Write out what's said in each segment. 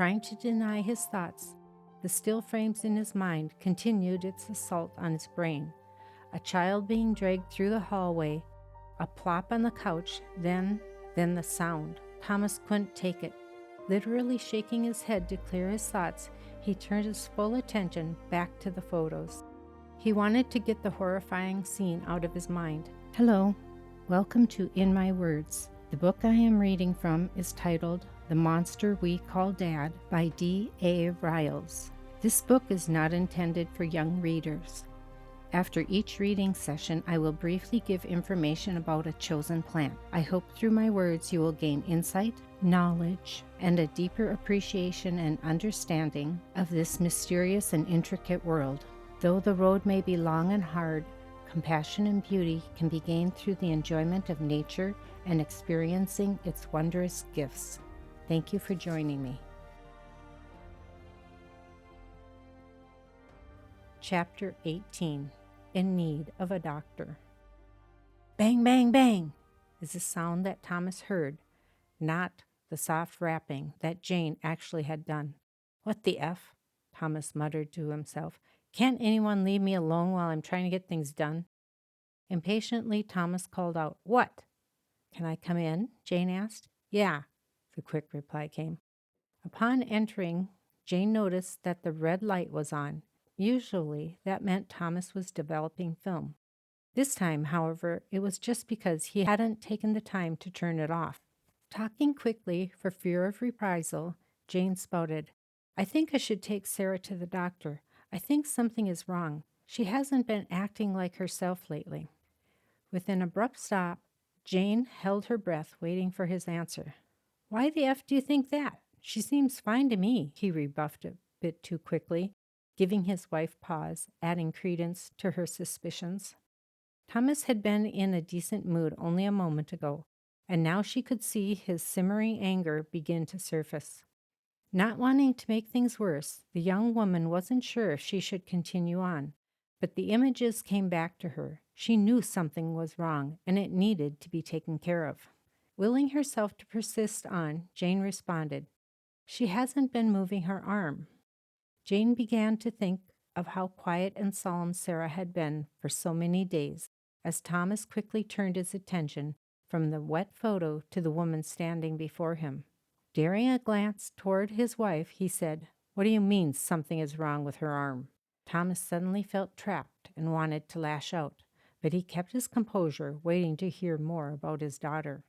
Trying to deny his thoughts, the still frames in his mind continued its assault on his brain. A child being dragged through the hallway, a plop on the couch, then the sound. Tomas couldn't take it. Literally shaking his head to clear his thoughts, he turned his full attention back to the photos. He wanted to get the horrifying scene out of his mind. Hello, welcome to In My Words. The book I am reading from is titled The Monster We Call Dad by D.A. Riles. This book is not intended for young readers. After each reading session, I will briefly give information about a chosen plant. I hope through my words you will gain insight, knowledge, and a deeper appreciation and understanding of this mysterious and intricate world. Though the road may be long and hard, compassion and beauty can be gained through the enjoyment of nature and experiencing its wondrous gifts. Thank you for joining me. Chapter 18. In Need of a Doctor. Bang, bang, bang is the sound that Tomas heard, not the soft rapping that Jane actually had done. What the F? Tomas muttered to himself. Can't anyone leave me alone while I'm trying to get things done? Impatiently, Tomas called out, What? Can I come in? Jane asked. Yeah, the quick reply came. Upon entering, Jane noticed that the red light was on. Usually, that meant Tomas was developing film. This time, however, it was just because he hadn't taken the time to turn it off. Talking quickly for fear of reprisal, Jane spouted, I think I should take Sarah to the doctor. I think something is wrong. She hasn't been acting like herself lately. With an abrupt stop, Jane held her breath, waiting for his answer. Why the F do you think that? She seems fine to me, he rebuffed a bit too quickly, giving his wife pause, adding credence to her suspicions. Tomas had been in a decent mood only a moment ago, and now she could see his simmering anger begin to surface. Not wanting to make things worse, the young woman wasn't sure if she should continue on, but the images came back to her. She knew something was wrong, and it needed to be taken care of. Willing herself to persist on, Jane responded, She hasn't been moving her arm. Jane began to think of how quiet and solemn Sarah had been for so many days, as Tomas quickly turned his attention from the wet photo to the woman standing before him. Daring a glance toward his wife, he said, What do you mean something is wrong with her arm? Tomas suddenly felt trapped and wanted to lash out, but he kept his composure, waiting to hear more about his daughter.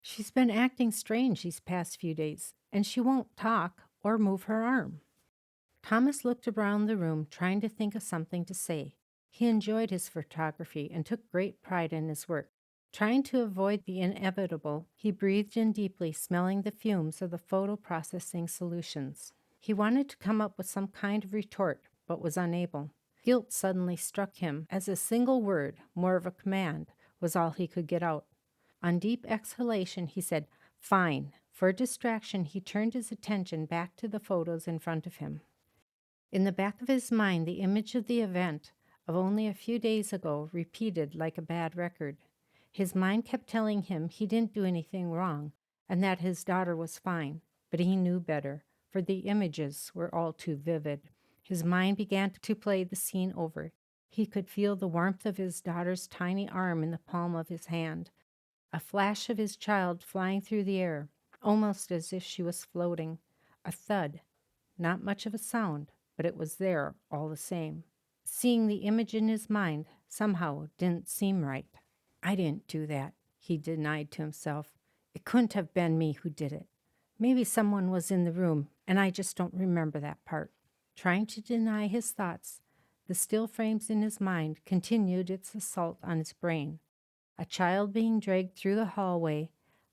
She's been acting strange these past few days, and she won't talk or move her arm. Tomas looked around the room, trying to think of something to say. He enjoyed his photography and took great pride in his work. Trying to avoid the inevitable, he breathed in deeply, smelling the fumes of the photo processing solutions. He wanted to come up with some kind of retort, but was unable. Guilt suddenly struck him as a single word, more of a command, was all he could get out. On deep exhalation, he said, Fine. For a distraction, he turned his attention back to the photos in front of him. In the back of his mind, the image of the event of only a few days ago repeated like a bad record. His mind kept telling him he didn't do anything wrong and that his daughter was fine, but he knew better, for the images were all too vivid. His mind began to play the scene over. He could feel the warmth of his daughter's tiny arm in the palm of his hand, a flash of his child flying through the air, almost as if she was floating, a thud, not much of a sound, but it was there all the same. Seeing the image in his mind somehow didn't seem right. I didn't do that, he denied to himself. It couldn't have been me who did it. Maybe someone was in the room, and I just don't remember that part. Trying to deny his thoughts, the still frames in his mind continued its assault on his brain. A child being dragged through the hallway,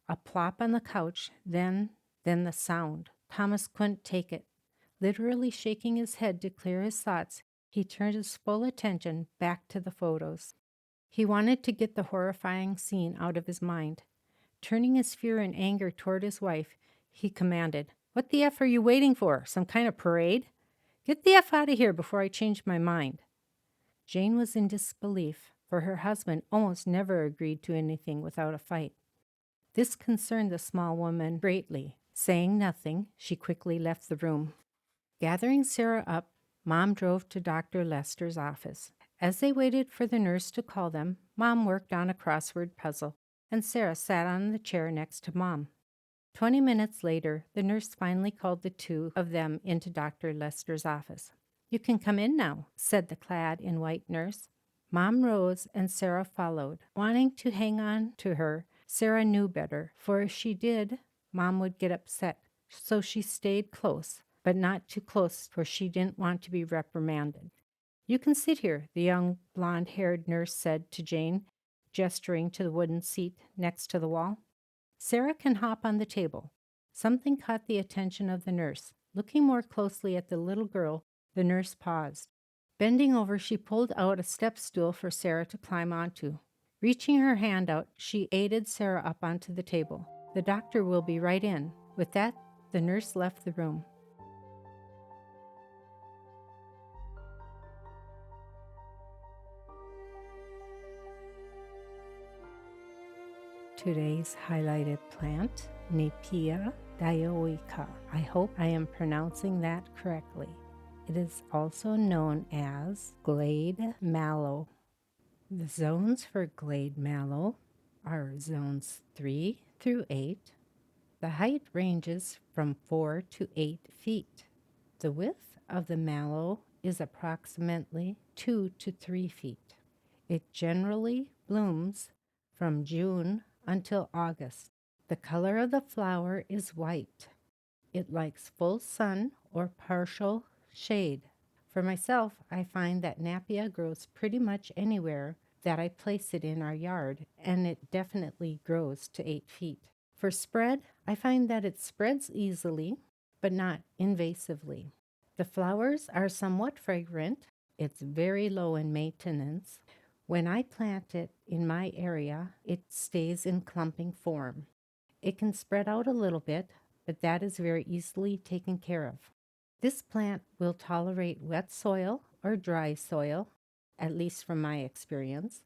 a plop on the couch, then the sound. Tomas couldn't take it. Literally shaking his head to clear his thoughts, he turned his full attention back to the photos. He wanted to get the horrifying scene out of his mind. Turning his fear and anger toward his wife, he commanded, What the F are you waiting for? Some kind of parade? Get the F out of here before I change my mind. Jane was in disbelief, for her husband almost never agreed to anything without a fight. This concerned the small woman greatly. Saying nothing, she quickly left the room. Gathering Sarah up, Mom drove to Dr. Lester's office. As they waited for the nurse to call them, Mom worked on a crossword puzzle, and Sarah sat on the chair next to Mom. 20 minutes later, the nurse finally called the two of them into Dr. Lester's office. "You can come in now," said the clad in white nurse. Mom rose and Sarah followed. Wanting to hang on to her, Sarah knew better, for if she did, Mom would get upset. So she stayed close, but not too close, for she didn't want to be reprimanded. "You can sit here," the young blonde-haired nurse said to Jane, gesturing to the wooden seat next to the wall. "Sarah can hop on the table." Something caught the attention of the nurse. Looking more closely at the little girl, the nurse paused. Bending over, she pulled out a step stool for Sarah to climb onto. Reaching her hand out, she aided Sarah up onto the table. "The doctor will be right in." With that, the nurse left the room. Today's highlighted plant, Napaea Dioica. I hope I am pronouncing that correctly. It is also known as Glade Mallow. The zones for Glade Mallow are zones 3 through 8. The height ranges from 4 to 8 feet. The width of the mallow is approximately 2 to 3 feet. It generally blooms from June until August. The color of the flower is white. It likes full sun or partial shade. For myself, I find that Napaea grows pretty much anywhere that I place it in our yard, and it definitely grows to 8 feet. For spread, I find that it spreads easily, but not invasively. The flowers are somewhat fragrant. It's very low in maintenance. When I plant it in my area, it stays in clumping form. It can spread out a little bit, but that is very easily taken care of. This plant will tolerate wet soil or dry soil, at least from my experience.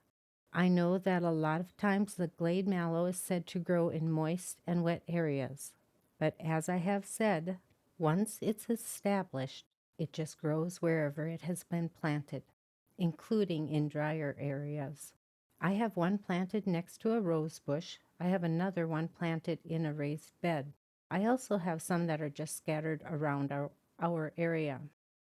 I know that a lot of times the Glade Mallow is said to grow in moist and wet areas, but as I have said, once it's established, it just grows wherever it has been planted, including in drier areas. I have one planted next to a rose bush. I have another one planted in a raised bed. I also have some that are just scattered around our area.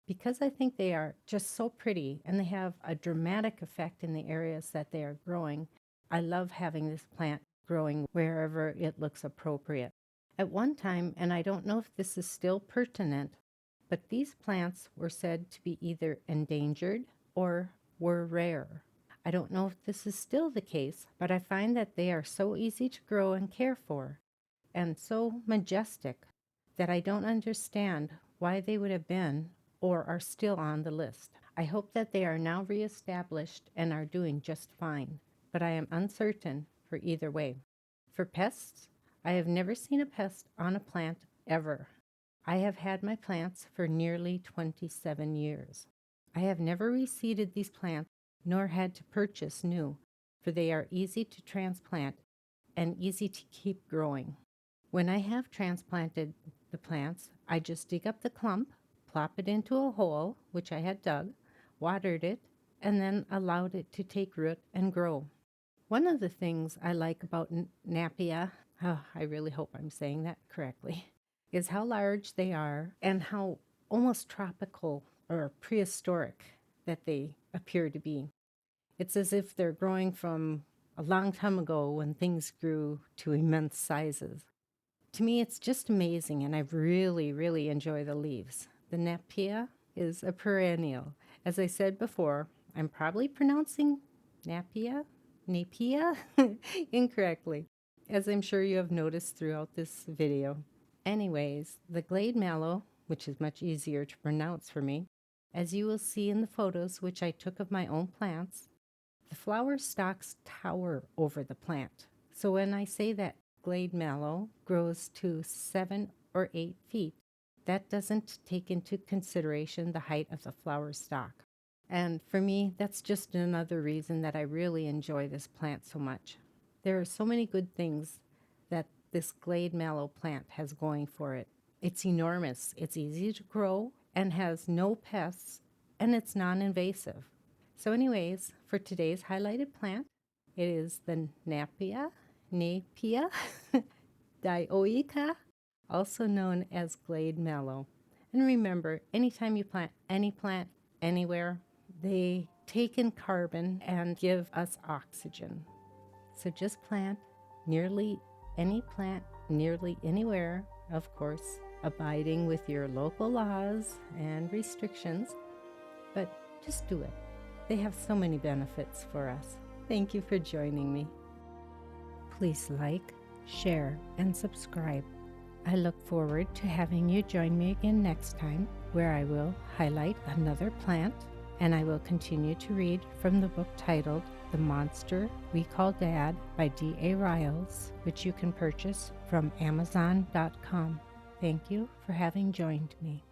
Because I think they are just so pretty and they have a dramatic effect in the areas that they are growing, I love having this plant growing wherever it looks appropriate. At one time, and I don't know if this is still pertinent, but these plants were said to be either endangered or were rare. I don't know if this is still the case, but I find that they are so easy to grow and care for, and so majestic, that I don't understand why they would have been or are still on the list. I hope that they are now reestablished and are doing just fine, but I am uncertain for either way. For pests, I have never seen a pest on a plant ever. I have had my plants for nearly 27 years. I have never reseeded these plants nor had to purchase new, for they are easy to transplant and easy to keep growing. When I have transplanted the plants, I just dig up the clump, plop it into a hole, which I had dug, watered it, and then allowed it to take root and grow. One of the things I like about Napaea, I really hope I'm saying that correctly, is how large they are and how almost tropical or prehistoric that they appear to be. It's as if they're growing from a long time ago when things grew to immense sizes. To me, it's just amazing, and I really, really enjoy the leaves. The Napaea is a perennial. As I said before, I'm probably pronouncing Napaea incorrectly, as I'm sure you have noticed throughout this video. Anyways, the Glade Mallow, which is much easier to pronounce for me, as you will see in the photos which I took of my own plants, the flower stalks tower over the plant. So when I say that Glade Mallow grows to 7 or 8 feet, that doesn't take into consideration the height of the flower stalk. And for me, that's just another reason that I really enjoy this plant so much. There are so many good things that this Glade Mallow plant has going for it. It's enormous, it's easy to grow, and has no pests, and it's non-invasive. So anyways, for today's highlighted plant, it is the Napaea Dioica, also known as Glade Mallow. And remember, anytime you plant any plant anywhere, they take in carbon and give us oxygen. So just plant nearly any plant, nearly anywhere, of course, abiding with your local laws and restrictions, but just do it. They have so many benefits for us. Thank you for joining me. Please like, share, and subscribe. I look forward to having you join me again next time, where I will highlight another plant, and I will continue to read from the book titled The Monster We Call Dad by D.A. Riles, which you can purchase from Amazon.com. Thank you for having joined me.